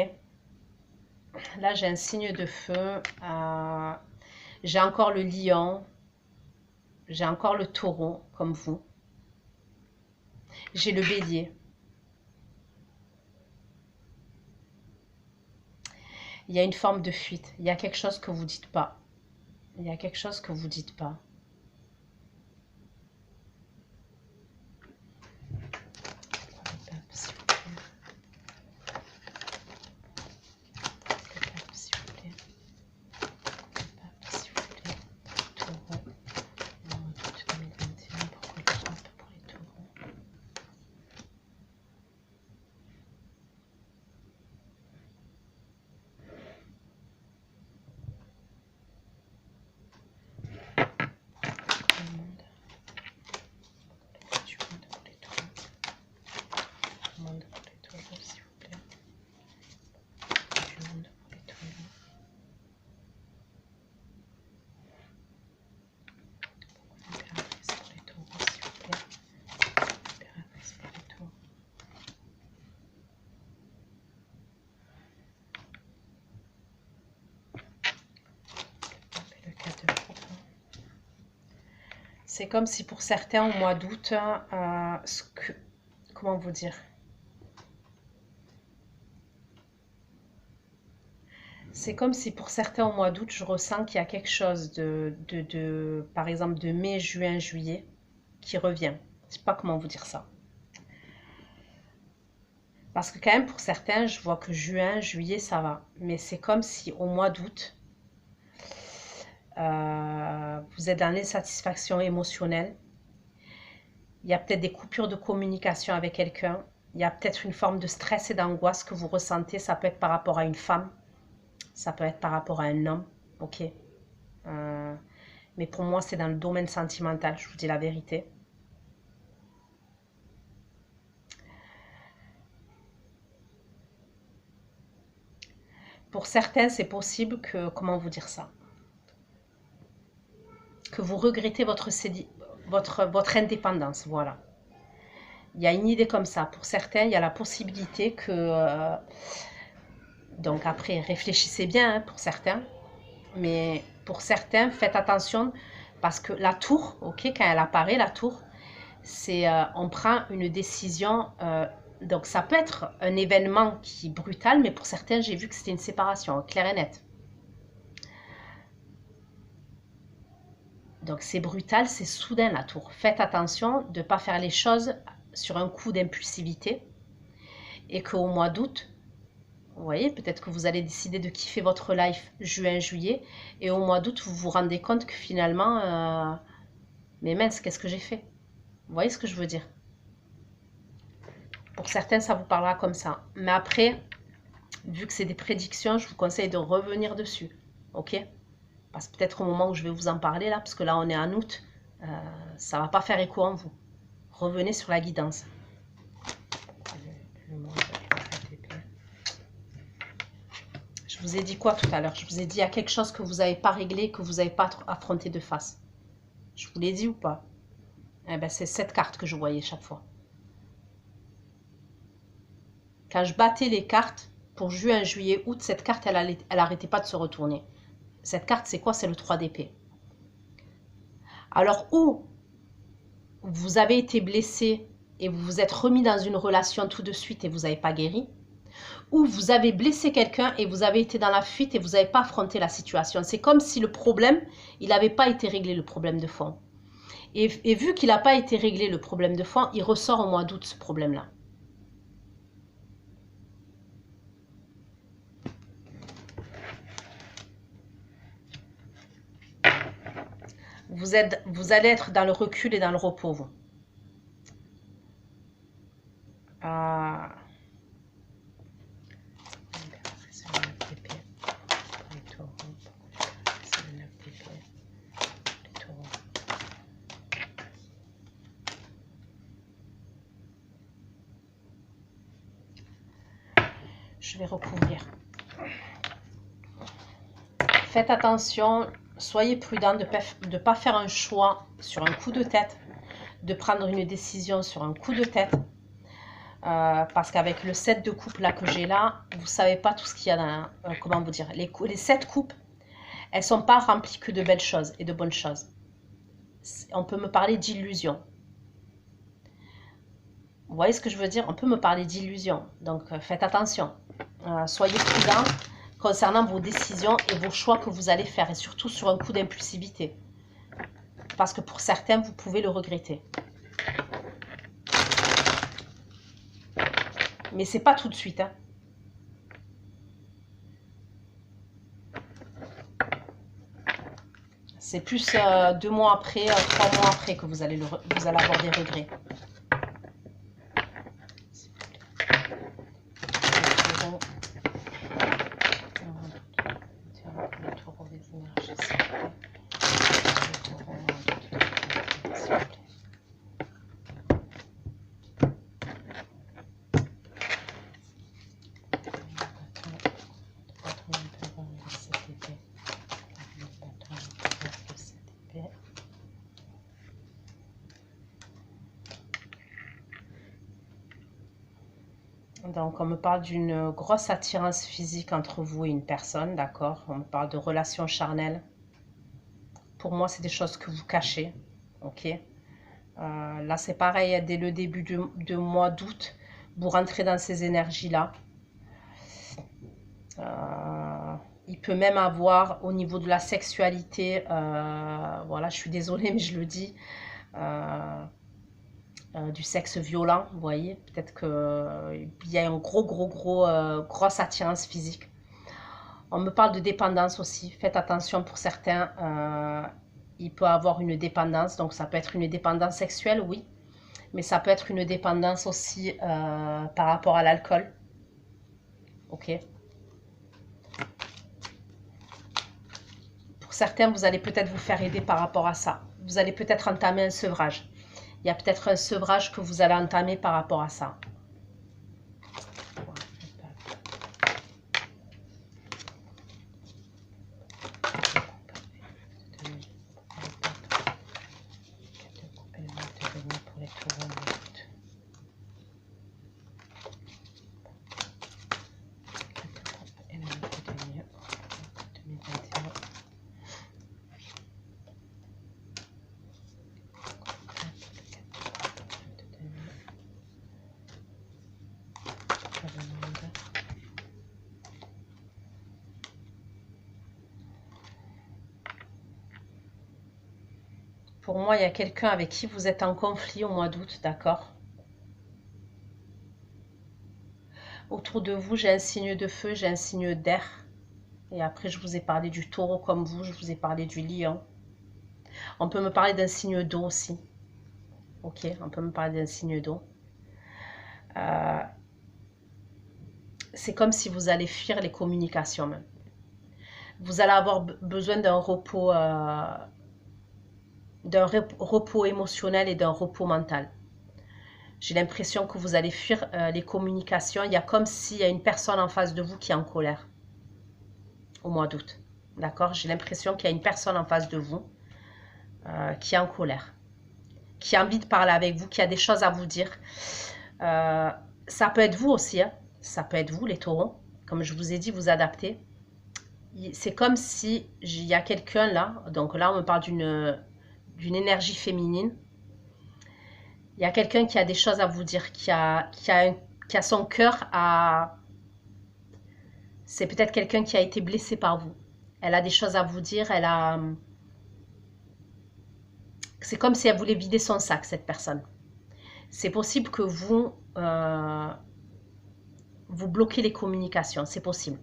Speaker 1: Là, j'ai un signe de feu. J'ai encore le lion. J'ai encore le taureau, comme vous. J'ai le bélier. Il y a une forme de fuite. Il y a quelque chose que vous ne dites pas. Il y a quelque chose que vous ne dites pas. C'est comme si pour certains, au mois d'août, comment vous dire? C'est comme si pour certains, au mois d'août, je ressens qu'il y a quelque chose par exemple, de mai, juin, juillet, qui revient. Je ne sais pas comment vous dire ça. Parce que quand même, pour certains, je vois que juin, juillet, ça va. Mais c'est comme si au mois d'août, vous êtes dans l'insatisfaction émotionnelle. Il y a peut-être des coupures de communication avec quelqu'un. Il y a peut-être une forme de stress et d'angoisse que vous ressentez. Ça peut être par rapport à une femme. Ça peut être par rapport à un homme. Ok. Mais pour moi, c'est dans le domaine sentimental. Je vous dis la vérité. Pour certains, c'est possible que... Comment vous dire ça? Que vous regrettez votre indépendance, voilà. Il y a une idée comme ça. Pour certains, il y a la possibilité que... donc après, réfléchissez bien hein, pour certains. Mais pour certains, faites attention parce que la tour, ok, quand elle apparaît, la tour, c'est on prend une décision Donc ça peut être un événement qui est brutal, mais pour certains, j'ai vu que c'était une séparation, claire et nette. Donc c'est brutal, c'est soudain la tour. Faites attention de ne pas faire les choses sur un coup d'impulsivité. Et qu'au mois d'août, vous voyez, peut-être que vous allez décider de kiffer votre life juin-juillet. Et au mois d'août, vous vous rendez compte que finalement, mais mince, qu'est-ce que j'ai fait? Vous voyez ce que je veux dire? Pour certains, ça vous parlera comme ça. Mais après, vu que c'est des prédictions, je vous conseille de revenir dessus. Ok? Parce que peut-être au moment où je vais vous en parler, là, parce que là, on est en août, ça ne va pas faire écho en vous. Revenez sur la guidance. Je vous ai dit quoi tout à l'heure? Je vous ai dit, il y a quelque chose que vous n'avez pas réglé, que vous n'avez pas affronté de face. Je vous l'ai dit ou pas? Eh ben, c'est cette carte que je voyais chaque fois. Quand je battais les cartes, pour juin, juillet, août, cette carte, elle n'arrêtait pas de se retourner. Cette carte, c'est quoi? C'est le 3 d'épée. Alors, où vous avez été blessé et vous vous êtes remis dans une relation tout de suite et vous n'avez pas guéri, ou vous avez blessé quelqu'un et vous avez été dans la fuite et vous n'avez pas affronté la situation. C'est comme si le problème, il n'avait pas été réglé, le problème de fond. Et vu qu'il n'a pas été réglé, le problème de fond, il ressort au mois d'août, ce problème-là. Vous allez être dans le recul et dans le repos, vous. Je vais recouvrir. Faites attention, soyez prudent de ne pas faire un choix sur un coup de tête, de prendre une décision sur un coup de tête. Parce qu'avec le 7 de coupe là que j'ai là, vous ne savez pas tout ce qu'il y a dans, comment vous dire, les 7 coupes, elles ne sont pas remplies que de belles choses et de bonnes choses. On peut me parler d'illusions. Vous voyez ce que je veux dire? On peut me parler d'illusions. Donc faites attention. Soyez prudents concernant vos décisions et vos choix que vous allez faire. Et surtout sur un coup d'impulsivité. Parce que pour certains, vous pouvez le regretter. Mais c'est pas tout de suite. Hein. C'est plus 2 mois après, 3 mois après que vous allez avoir des regrets. Donc, on me parle d'une grosse attirance physique entre vous et une personne, d'accord? On me parle de relations charnelles. Pour moi, c'est des choses que vous cachez, ok? Là, c'est pareil, dès le début de mois d'août, vous rentrez dans ces énergies-là. Il peut même avoir, au niveau de la sexualité, voilà, je suis désolée, mais je le dis, du sexe violent, vous voyez, peut-être qu'il y a une grosse attirance physique. On me parle de dépendance aussi, faites attention pour certains, il peut avoir une dépendance, donc ça peut être une dépendance sexuelle, oui, mais ça peut être une dépendance aussi par rapport à l'alcool, ok. Pour certains, vous allez peut-être vous faire aider par rapport à ça, vous allez peut-être entamer un sevrage. Il y a peut-être un sevrage que vous allez entamer par rapport à ça. Pour moi, il y a quelqu'un avec qui vous êtes en conflit au mois d'août, d'accord? Autour de vous, j'ai un signe de feu, j'ai un signe d'air. Et après, je vous ai parlé du taureau comme vous, je vous ai parlé du lion. On peut me parler d'un signe d'eau aussi. Ok, on peut me parler d'un signe d'eau. C'est comme si vous allez fuir les communications même. Vous allez avoir besoin d'un repos émotionnel et d'un repos mental. J'ai l'impression que vous allez fuir les communications. Il y a comme s'il y a une personne en face de vous qui est en colère au mois d'août. D'accord? J'ai l'impression qu'il y a une personne en face de vous qui est en colère, qui a envie de parler avec vous, qui a des choses à vous dire. Ça peut être vous aussi, hein? Ça peut être vous les taureaux. Comme je vous ai dit, vous adaptez. C'est comme si il y a quelqu'un là, donc là on me parle d'une énergie féminine. Il y a quelqu'un qui a des choses à vous dire, qui a son cœur à... C'est peut-être quelqu'un qui a été blessé par vous. Elle a des choses à vous dire, elle a... C'est comme si elle voulait vider son sac, cette personne. C'est possible que vous bloquez les communications, c'est possible.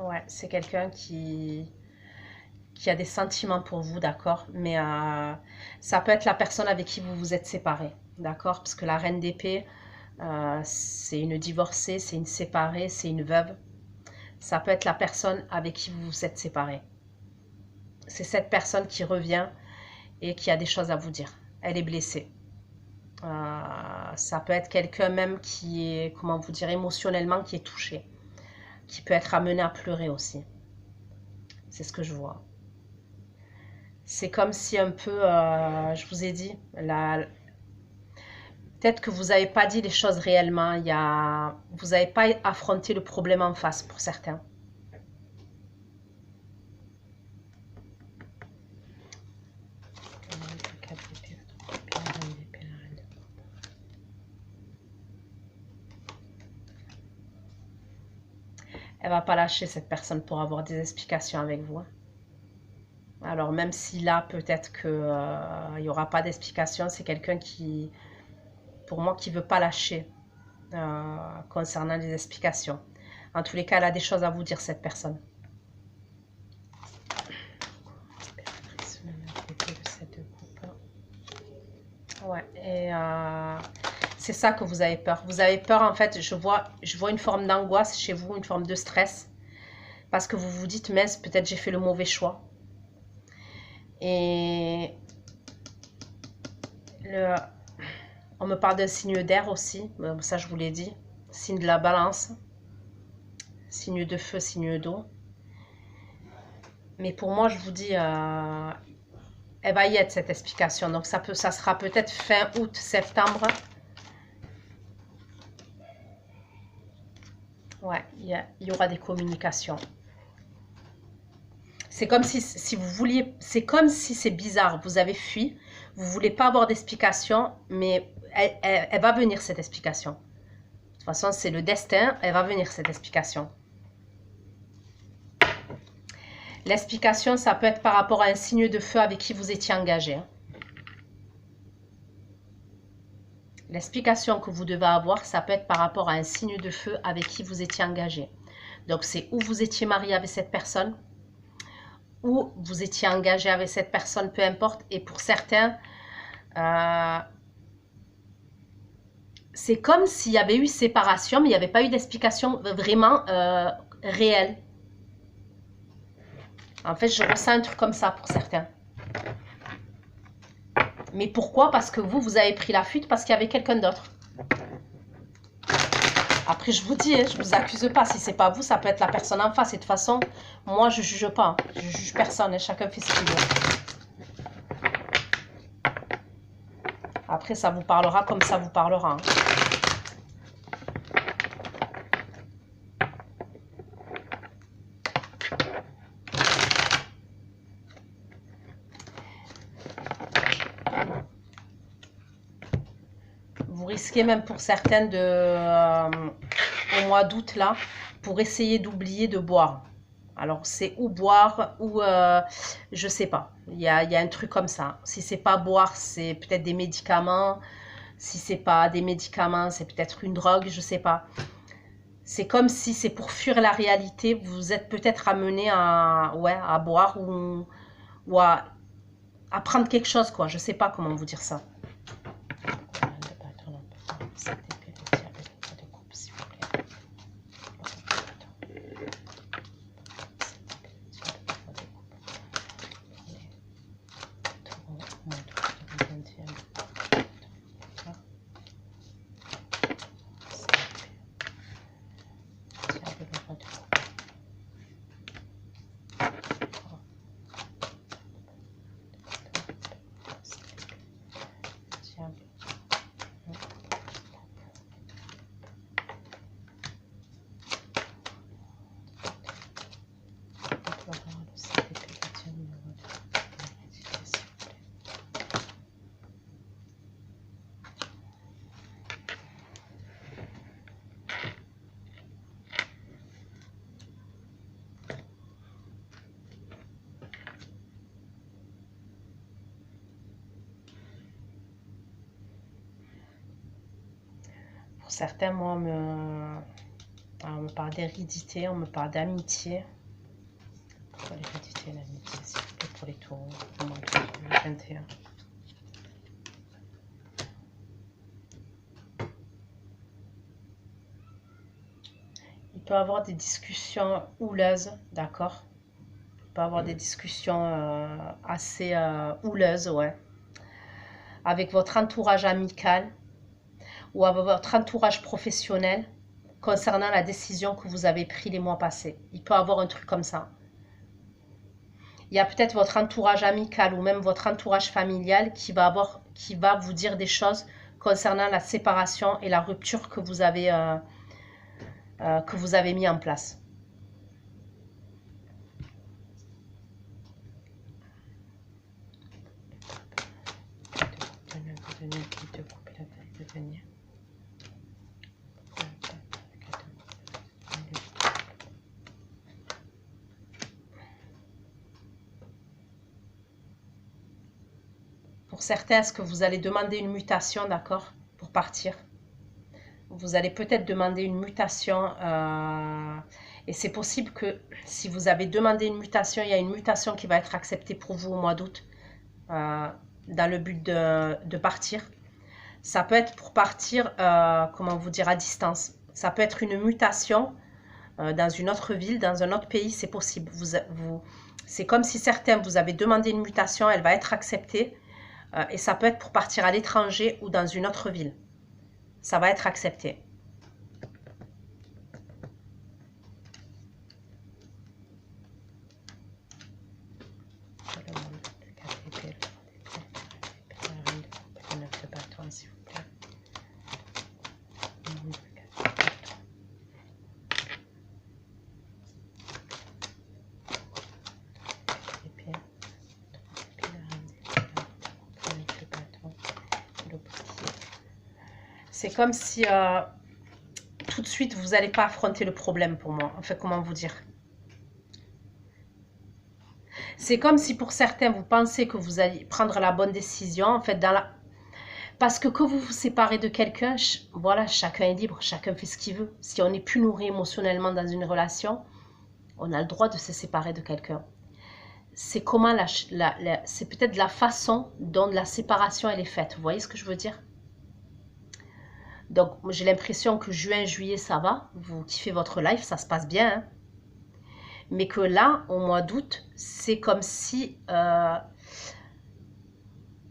Speaker 1: Ouais, c'est quelqu'un qui a des sentiments pour vous, d'accord? Mais ça peut être la personne avec qui vous vous êtes séparés, d'accord? Parce que la reine d'épée, c'est une divorcée, c'est une séparée, c'est une veuve. Ça peut être la personne avec qui vous vous êtes séparés. C'est cette personne qui revient et qui a des choses à vous dire. Elle est blessée. Ça peut être quelqu'un même qui est, comment vous dire, émotionnellement qui est touché, qui peut être amené à pleurer aussi. C'est ce que je vois. C'est comme si un peu, je vous ai dit, peut-être que vous n'avez pas dit les choses réellement, vous n'avez pas affronté le problème en face pour certains. Elle va pas lâcher cette personne pour avoir des explications avec vous. Alors même si là, peut-être qu'il n'y aura pas d'explication, c'est quelqu'un qui, pour moi, qui ne veut pas lâcher concernant les explications. En tous les cas, elle a des choses à vous dire, cette personne. Ouais, et c'est ça que vous avez peur. Vous avez peur, en fait, je vois une forme d'angoisse chez vous, une forme de stress. Parce que vous vous dites, mince, peut-être j'ai fait le mauvais choix. Et on me parle d'un signe d'air aussi, ça je vous l'ai dit. Signe de la balance, signe de feu, signe d'eau. Mais pour moi, je vous dis, elle va y être cette explication. Donc ça sera peut-être fin août, septembre. Ouais, il y aura des communications. C'est comme si vous vouliez, c'est comme si c'est bizarre, vous avez fui, vous voulez pas avoir d'explication, mais elle va venir cette explication. De toute façon, c'est le destin, elle va venir cette explication. L'explication, ça peut être par rapport à un signe de feu avec qui vous étiez engagé. L'explication que vous devez avoir, ça peut être par rapport à un signe de feu avec qui vous étiez engagé. Donc, c'est où vous étiez marié avec cette personne, ou vous étiez engagé avec cette personne, peu importe. Et pour certains, c'est comme s'il y avait eu séparation, mais il n'y avait pas eu d'explication vraiment réelle. En fait, je ressens un truc comme ça pour certains. Mais pourquoi? Parce que vous avez pris la fuite parce qu'il y avait quelqu'un d'autre. Après, je vous dis, je ne vous accuse pas. Si ce n'est pas vous, ça peut être la personne en face. Et de toute façon, moi, je ne juge pas. Je ne juge personne. Chacun fait ce qu'il veut. Après, ça vous parlera comme ça vous parlera. risquez même pour certaines au mois d'août là, pour essayer d'oublier de boire. Alors c'est ou boire ou je sais pas. Il y a un truc comme ça. Si c'est pas boire, c'est peut-être des médicaments. Si c'est pas des médicaments, c'est peut-être une drogue, je sais pas. C'est comme si c'est pour fuir la réalité. Vous êtes peut-être amené à, ouais, à boire ou à prendre quelque chose, quoi. Je sais pas comment vous dire ça. Pour certains, moi, on me parle d'hérédité, on me parle d'amitié. Pourquoi l'hérédité et l'amitié, s'il vous plaît, pour les taureaux, au mois de 21. Il peut y avoir des discussions houleuses, d'accord? Il peut y avoir des discussions assez houleuses, ouais. Avec votre entourage amical ou avec votre entourage professionnel concernant la décision que vous avez prise les mois passés. Il peut y avoir un truc comme ça. Il y a peut-être votre entourage amical ou même votre entourage familial qui va vous dire des choses concernant la séparation et la rupture que vous avez mis en place. Pour certains, est-ce que vous allez demander une mutation, d'accord, pour partir? Vous allez peut-être demander une mutation et c'est possible que si vous avez demandé une mutation, il y a une mutation qui va être acceptée pour vous au mois d'août dans le but de partir. Ça peut être pour partir, comment vous dire, à distance. Ça peut être une mutation dans une autre ville, dans un autre pays, c'est possible. C'est comme si certains, vous avez demandé une mutation, elle va être acceptée. Et ça peut être pour partir à l'étranger ou dans une autre ville. Ça va être accepté. C'est comme si tout de suite, vous n'allez pas affronter le problème pour moi. En fait, comment vous dire? C'est comme si pour certains, vous pensez que vous allez prendre la bonne décision. En fait, parce que vous vous séparez de quelqu'un, voilà, chacun est libre, chacun fait ce qu'il veut. Si on n'est plus nourri émotionnellement dans une relation, on a le droit de se séparer de quelqu'un. C'est comment c'est peut-être la façon dont la séparation elle est faite. Vous voyez ce que je veux dire? Donc, j'ai l'impression que juin, juillet, ça va. Vous kiffez votre life, ça se passe bien. Hein? Mais que là, au mois d'août, c'est comme si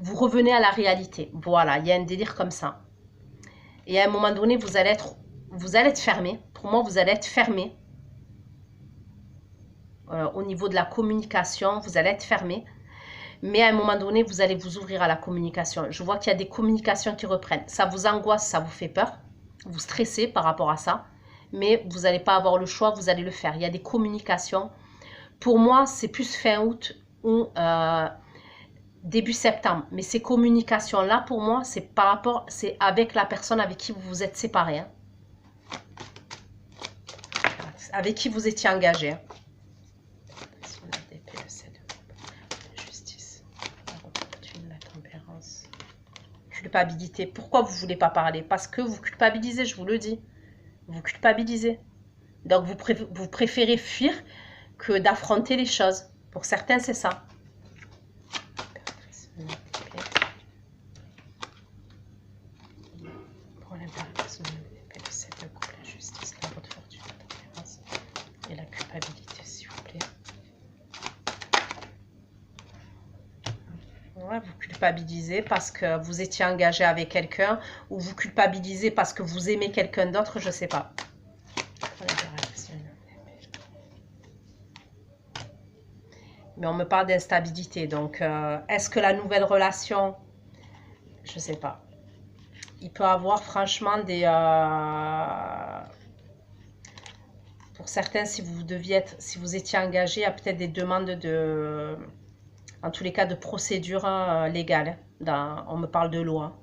Speaker 1: vous revenez à la réalité. Voilà, il y a un délire comme ça. Et à un moment donné, vous allez être fermé. Pour moi, vous allez être fermé. Au niveau de la communication, vous allez être fermé. Mais à un moment donné, vous allez vous ouvrir à la communication. Je vois qu'il y a des communications qui reprennent. Ça vous angoisse, ça vous fait peur. Vous stressez par rapport à ça. Mais vous n'allez pas avoir le choix, vous allez le faire. Il y a des communications. Pour moi, c'est plus fin août où début septembre. Mais ces communications-là, pour moi, c'est par rapport, c'est avec la personne avec qui vous vous êtes séparés. Hein. Avec qui vous étiez engagé. Hein. Justice. La tempérance. Culpabilité. Pourquoi vous ne voulez pas parler? Parce que vous culpabilisez, je vous le dis. Vous culpabilisez. Donc, vous préférez fuir que d'affronter les choses. Pour certains, c'est ça. Et la culpabilité, s'il vous plaît. Ouais, vous culpabilisez parce que vous étiez engagé avec quelqu'un ou vous culpabilisez parce que vous aimez quelqu'un d'autre, je ne sais pas. Mais on me parle d'instabilité. Donc, est-ce que la nouvelle relation, je ne sais pas. Il peut avoir franchement des... pour certains, si vous étiez engagé, il y a peut-être des demandes de... En tous les cas, de procédure légale. On me parle de loi.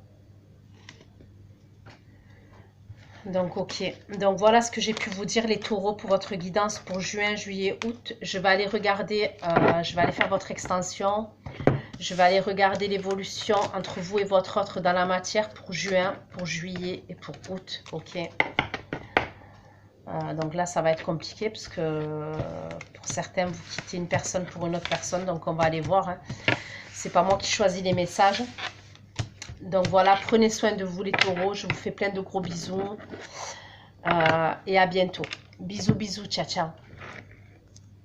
Speaker 1: Donc, ok. Donc, voilà ce que j'ai pu vous dire, les taureaux, pour votre guidance pour juin, juillet, août. Je vais aller regarder, je vais aller faire votre extension. Je vais aller regarder l'évolution entre vous et votre autre dans la matière pour juin, pour juillet et pour août. Ok. Donc là, ça va être compliqué parce que pour certains, vous quittez une personne pour une autre personne. Donc, on va aller voir. Hein. C'est pas moi qui choisis les messages. Donc voilà, prenez soin de vous les taureaux. Je vous fais plein de gros bisous. Et à bientôt. Bisous, bisous. Ciao, ciao.